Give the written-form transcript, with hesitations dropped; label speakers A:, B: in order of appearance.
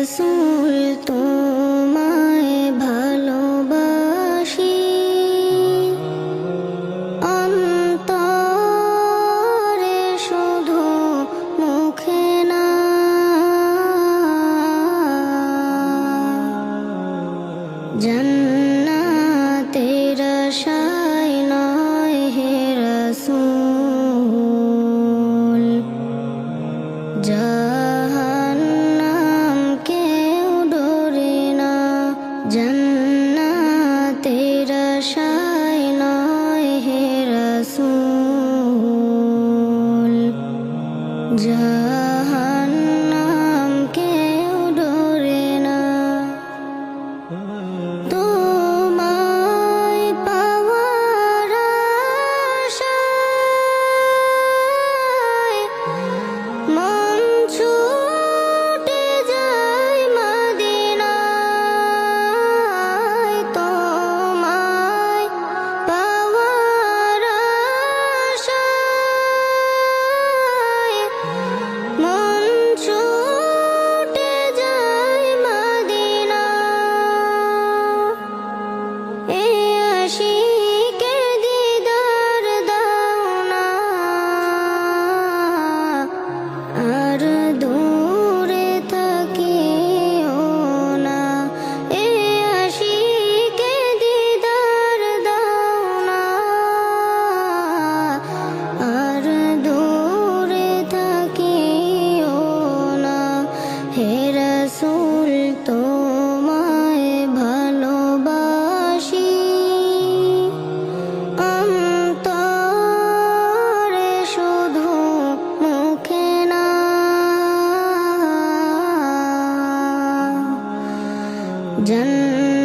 A: রসূল তোমায় ভালোবাসি, অন্তরে শুধু মুখে না। জান্নাতের আশায় নয় হে রসূল, জাহান্নাম কেউ ডরে না। জান্নাতের আশায় নয় হে রসূল, জাহান্নাম কেউ ডরে না। তোমায় পাওয়ার আশায় মন ছুটে যায় মদিনায়। তোমায় পাওয়ার আশায় মন ছুটে যায় মদিনায়। এই আশিকে দিদার দাও না, আর দূরে থাকিও না। এই আশিকে দিদার দাও না, আর দূরে থাকিও না। হে রসূল তোমায় ভালোবাসি, অন্তরে শুধু মুখে না। জান্নাতের